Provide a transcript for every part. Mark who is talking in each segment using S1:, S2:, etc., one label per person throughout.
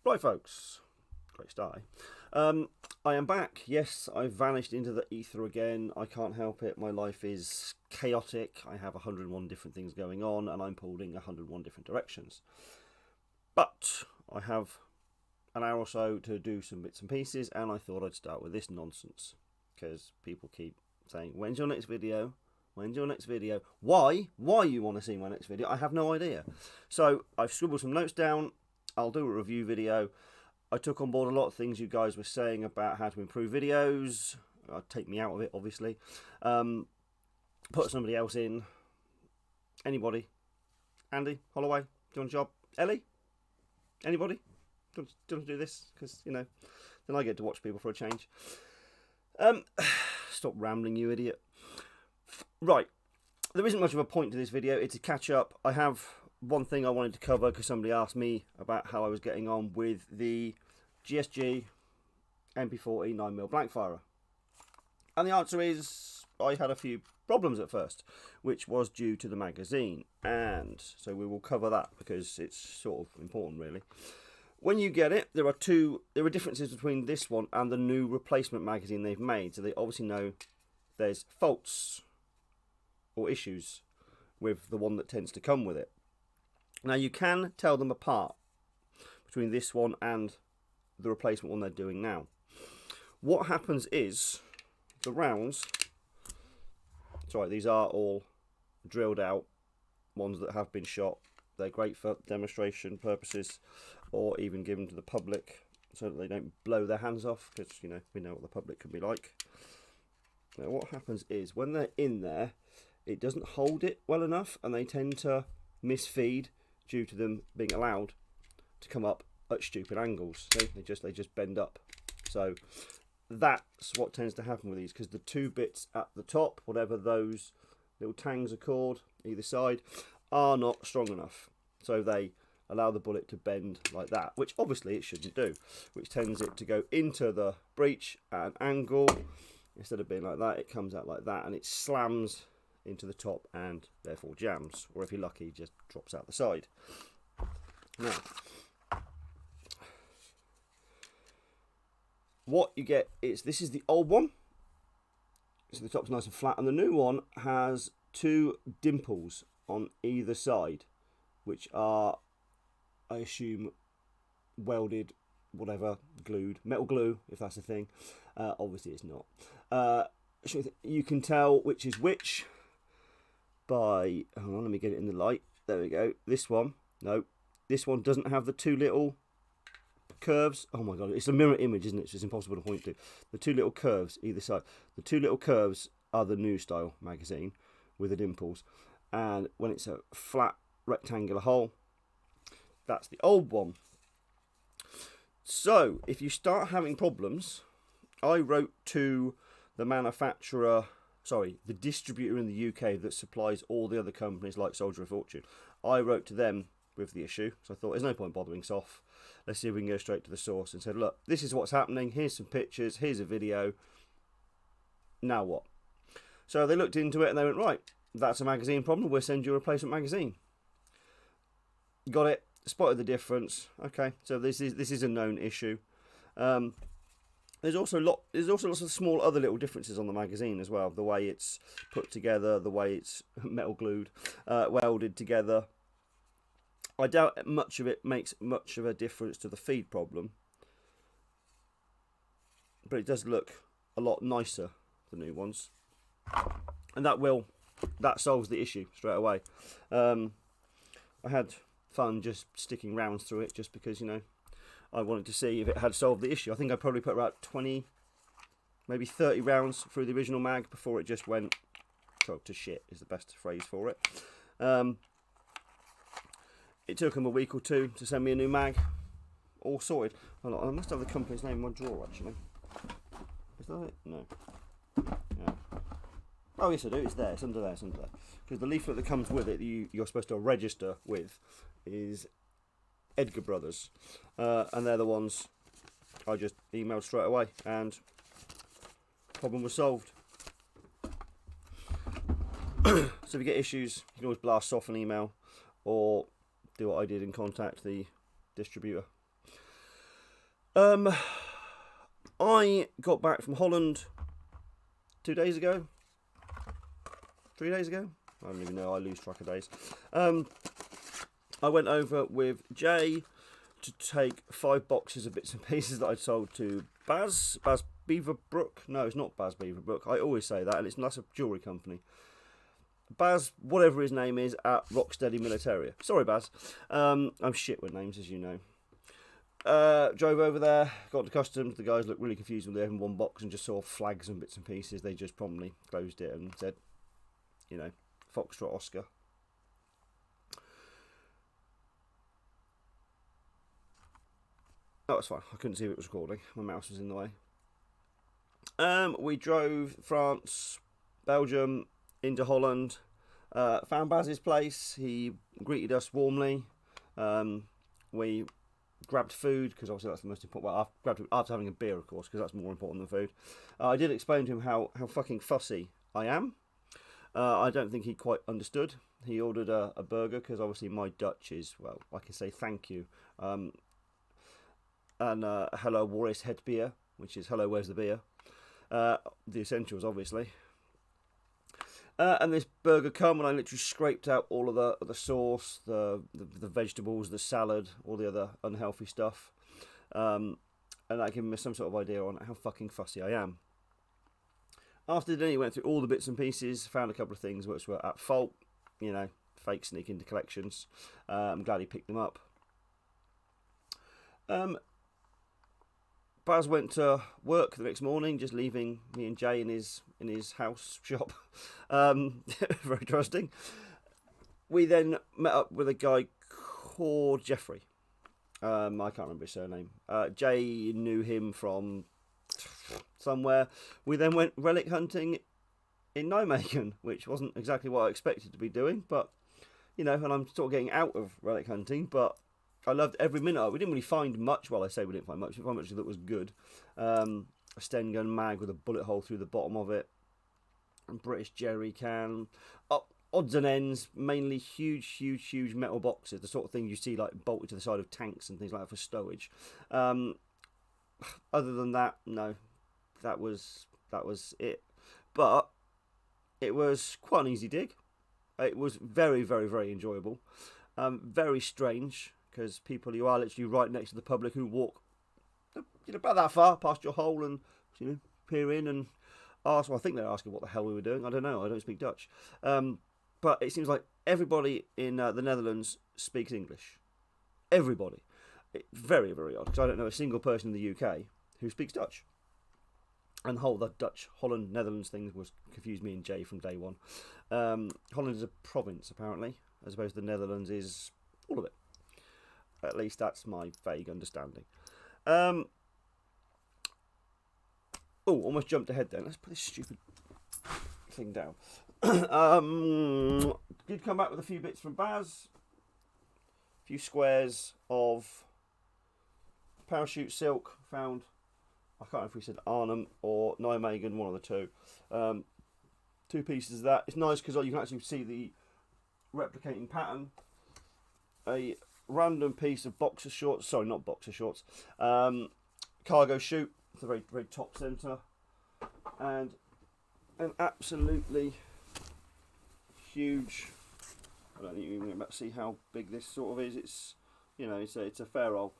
S1: Right, folks, great start. I am back. Yes, I've vanished into the ether again. I can't help it. My life is chaotic. I have 101 different things going on, and I'm pulled in 101 different directions. But I have an hour or so to do some bits and pieces, and I thought I'd start with this nonsense because people keep saying, "When's your next video? When's your next video?" Why you want to see my next video? I have no idea. So I've scribbled some notes down. I'll do a review video. I took on board a lot of things you guys were saying about how to improve videos. Take me out of it, obviously. Put somebody else in. Anybody? Andy? Holloway? Do you want a job? Ellie? Anybody? Do you want to do this? Because, you know, then I get to watch people for a change. Stop rambling, you idiot. Right. There isn't much of a point to this video. It's a catch-up. I have one thing I wanted to cover because somebody asked me about how I was getting on with the GSG MP40 9mm blankfirer. And the answer is I had a few problems at first, which was due to the magazine. And so we will cover that because it's sort of important, really. When you get it, there are differences between this one and the new replacement magazine they've made. So they obviously know there's faults or issues with the one that tends to come with it. Now you can tell them apart between this one and the replacement one they're doing now. What happens is the rounds, sorry, these are all drilled out ones that have been shot. They're great for demonstration purposes or even given to the public so that they don't blow their hands off, because, you know, we know what the public can be like. Now what happens is when they're in there, it doesn't hold it well enough and they tend to misfeed due to them being allowed to come up at stupid angles. See? They just bend up. So that's what tends to happen with these, because the two bits at the top, whatever those little tangs are called, either side, are not strong enough. So they allow the bullet to bend like that, which obviously it shouldn't do, which tends it to go into the breech at an angle. Instead of being like that, it comes out like that and it slams into the top and therefore jams, or if you're lucky, just drops out the side. Now, what you get is, this is the old one, so the top's nice and flat, and the new one has two dimples on either side, which are, I assume, welded, whatever, glued, metal glue, if that's a thing. Obviously it's not. You can tell which is which by, hold on, let me get it in the light. There we go. This one, no, this one doesn't have the two little curves. Oh my god, it's a mirror image, isn't it? So it's impossible to point to. The two little curves either side. The two little curves are the new style magazine with the dimples, and when it's a flat rectangular hole, that's the old one. So if you start having problems, I wrote to the manufacturer, sorry, the distributor in the UK that supplies all the other companies like Soldier of Fortune. I wrote to them with the issue, so I thought there's no point bothering Soft. Let's see if we can go straight to the source, and said, look, this is what's happening, here's some pictures, here's a video, now what? So they looked into it and they went, right, that's a magazine problem, we'll send you a replacement magazine. Got it, spotted the difference. Okay, so this is a known issue. There's also lots of small other little differences on the magazine as well. The way it's put together, the way it's metal glued, welded together. I doubt much of it makes much of a difference to the feed problem, but it does look a lot nicer, the new ones, and that solves the issue straight away. I had fun just sticking rounds through it just because, you know, I wanted to see if it had solved the issue. I think I probably put about 20, maybe 30 rounds through the original mag before it just went to shit, is the best phrase for it. It took them a week or two to send me a new mag, all sorted. Hold on, I must have the company's name in my drawer actually. Is that it? No. Yeah. Oh yes I do, it's there, it's under there, it's under there. Because the leaflet that comes with it that you're supposed to register with is Edgar Brothers, and they're the ones I just emailed straight away, and problem was solved. So if you get issues, you can always blast off an email, or do what I did and contact the distributor. I got back from Holland 2 days ago. 3 days ago? I don't even know, I lose track of days. I went over with Jay to take 5 boxes of bits and pieces that I'd sold to Baz Beaverbrook. No, it's not Baz Beaverbrook. I always say that, and that's a jewellery company. Baz, whatever his name is, at Rocksteady Militaria. Sorry, Baz. I'm shit with names, as you know. Drove over there, got to customs. The guys looked really confused when they opened one box and just saw flags and bits and pieces. They just promptly closed it and said, you know, Foxtrot Oscar. That was fine. I couldn't see if it was recording. My mouse was in the way. We drove France, Belgium, into Holland. Found Baz's place. He greeted us warmly. We grabbed food, because obviously that's the most important. Well, I grabbed it after having a beer, of course, because that's more important than food. I did explain to him how fucking fussy I am. I don't think he quite understood. He ordered a burger, because obviously my Dutch is, well, I can say thank you. And hello, waar is het bier? Which is hello, where's the beer? The essentials, obviously. And this burger come, and I literally scraped out all of the sauce, the vegetables, the salad, all the other unhealthy stuff. And that gave me some sort of idea on how fucking fussy I am. After the dinner, he went through all the bits and pieces, found a couple of things which were at fault, you know, fake sneak into collections. I'm glad he picked them up. Baz went to work the next morning, just leaving me and Jay in his house shop. Very trusting. We then met up with a guy called Jeffrey. I can't remember his surname. Jay knew him from somewhere. We then went relic hunting in Nijmegen, which wasn't exactly what I expected to be doing, but, you know, and I'm sort of getting out of relic hunting, but I loved every minute. We didn't really find much. Well, I say we didn't find much. We didn't find much that was good. A Sten gun mag with a bullet hole through the bottom of it. A British jerry can. Odds and ends, mainly huge metal boxes. The sort of thing you see like bolted to the side of tanks and things like that for stowage. Other than that, no. That was it. But it was quite an easy dig. It was very enjoyable. Very strange, because you are literally right next to the public who walk, you know, about that far past your hole and, you know, peer in and ask. Well, I think they're asking what the hell we were doing. I don't know. I don't speak Dutch. But it seems like everybody in the Netherlands speaks English. Everybody. Very odd, because I don't know a single person in the UK who speaks Dutch. And the whole Dutch, Holland, Netherlands thing was confused me and Jay from day one. Holland is a province, apparently, as opposed to the Netherlands is all of it. At least that's my vague understanding. Almost jumped ahead then. Let's put this stupid thing down. Did come back with a few bits from Baz. A few squares of parachute silk found. I can't know if we said Arnhem or Nijmegen, one of the two. 2 pieces of that. It's nice because you can actually see the replicating pattern. A random piece of boxer shorts. Sorry, not boxer shorts. Cargo chute. It's the very top centre. And an absolutely huge. I don't think you can see how big this sort of is. It's, you know, it's a fair old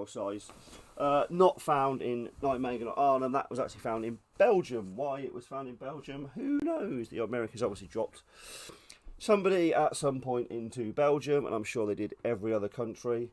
S1: size. Not found in Nijmegen or Arnhem. That was actually found in Belgium. Why it was found in Belgium, who knows? The Americans obviously dropped somebody at some point into Belgium, and I'm sure they did every other country,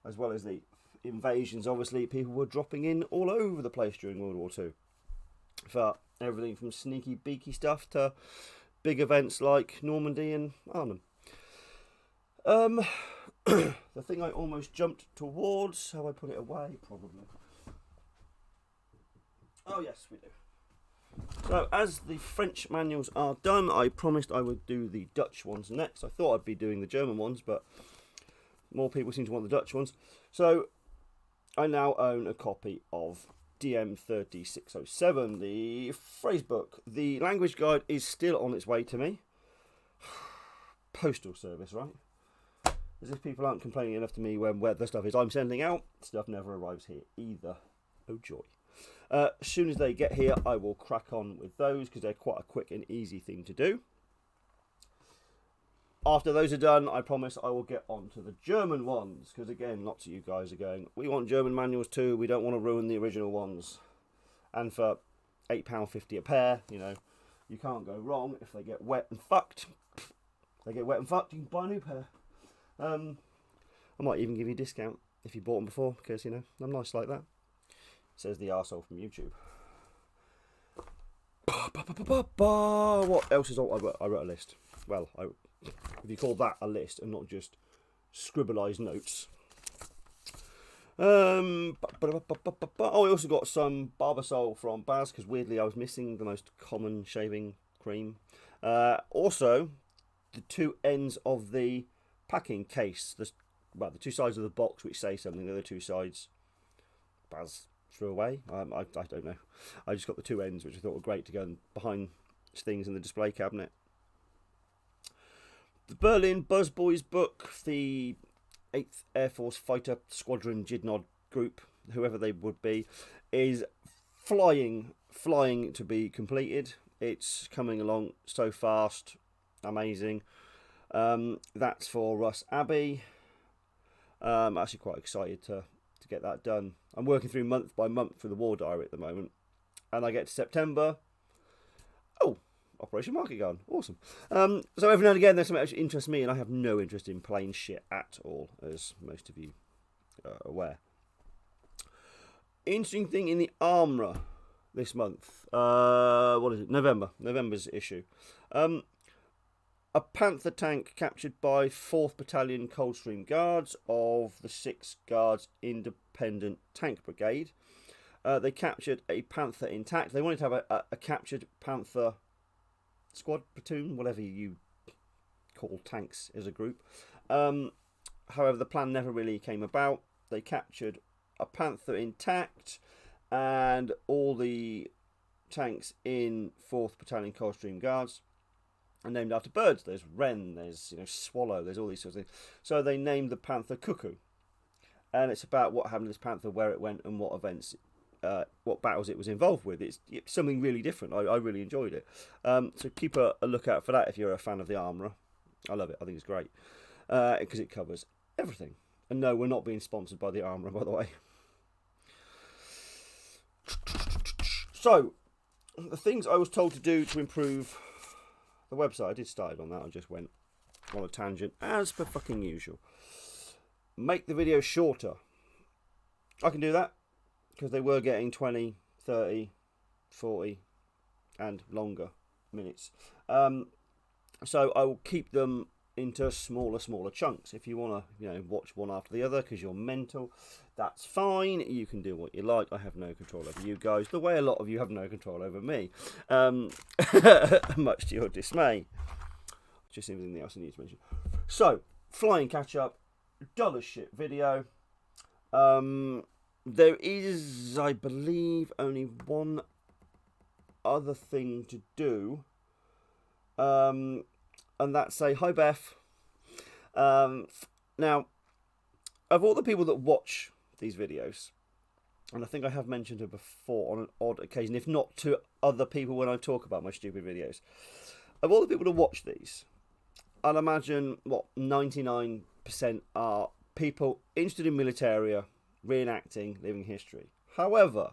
S1: as well as the invasions. Obviously, people were dropping in all over the place during World War II. For everything from sneaky beaky stuff to big events like Normandy and Arnhem. The thing I almost jumped towards, how I put it away, probably. Oh yes, we do. So as the French manuals are done, I promised I would do the Dutch ones next. I thought I'd be doing the German ones, but more people seem to want the Dutch ones. So I now own a copy of DM3607, the phrase book. The language guide is still on its way to me. Postal service, right? As if people aren't complaining enough to me when where the stuff is I'm sending out, stuff never arrives here either. Oh joy. As soon as they get here, I will crack on with those because they're quite a quick and easy thing to do. After those are done, I promise I will get on to the German ones, because again, lots of you guys are going, we want German manuals too, we don't want to ruin the original ones. And for £8.50 a pair, you know, you can't go wrong. If they get wet and fucked, you can buy a new pair. I might even give you a discount if you bought them before, because, you know, I'm nice like that. Says the arsehole from YouTube. What else is on? I wrote a list. Well, if you call that a list and not just scribbleized notes. I also got some Barbasol from Baz, because weirdly I was missing the most common shaving cream. Also, the two ends of the packing case, the two sides of the box which say something, the other two sides Baz threw away. I don't know. I just got the two ends, which I thought were great to go behind things in the display cabinet. The Berlin Buzz Boys book, the 8th Air Force Fighter Squadron Jidnod group, whoever they would be, is flying to be completed. It's coming along so fast, amazing. That's for Russ Abbey. I'm actually quite excited to get that done. I'm working through month by month for the War Diary at the moment, and I get to September. Oh, Operation Market Garden, awesome. So every now and again there's something that interests me, and I have no interest in plain shit at all, as most of you are aware. Interesting thing in the Armourer this month. What is it? November's issue. A Panther tank captured by 4th Battalion Coldstream Guards of the 6th Guards Independent Tank Brigade. They captured a Panther intact. They wanted to have a captured Panther squad, platoon, whatever you call tanks as a group. However, the plan never really came about. They captured a Panther intact, and all the tanks in 4th Battalion Coldstream Guards are named after birds. There's wren, there's swallow, there's all these sorts of things. So they named the Panther Cuckoo, and it's about what happened to this Panther, where it went, and what events, what battles it was involved with. It's something really different. I really enjoyed it. So keep a lookout for that if you're a fan of the Armourer. I love it. I think it's great because it covers everything. And no, we're not being sponsored by the Armourer, by the way. So, the things I was told to do to improve the website. I did start on that. I just went on a tangent, as per fucking usual. Make the video shorter. I can do that, because they were getting 20, 30, 40, and longer minutes. So I will keep them into smaller chunks. If you want to, watch one after the other because you're mental, that's fine. You can do what you like. I have no control over you guys, the way a lot of you have no control over me. Much to your dismay. Just anything else I need to mention. So, flying catch up, dull as shit video. There is, I believe, only one other thing to do. And that's say hi, Beth. Now, of all the people that watch these videos, and I think I have mentioned her before on an odd occasion, if not to other people when I talk about my stupid videos, of all the people that watch these, I'd imagine, 99% are people interested in militaria, reenacting living history. However,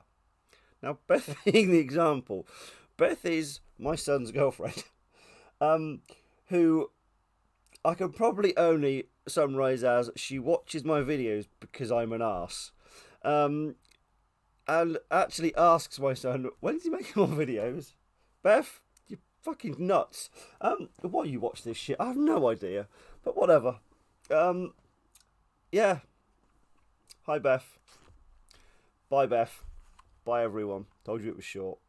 S1: now Beth being the example, Beth is my son's girlfriend, who I can probably only summarise as she watches my videos because I'm an arse, and actually asks my son, when is he making more videos? Beth, you fucking nuts. Why you watch this shit? I have no idea, but whatever. Yeah. Hi, Beth. Bye, Beth. Bye, everyone. Told you it was short.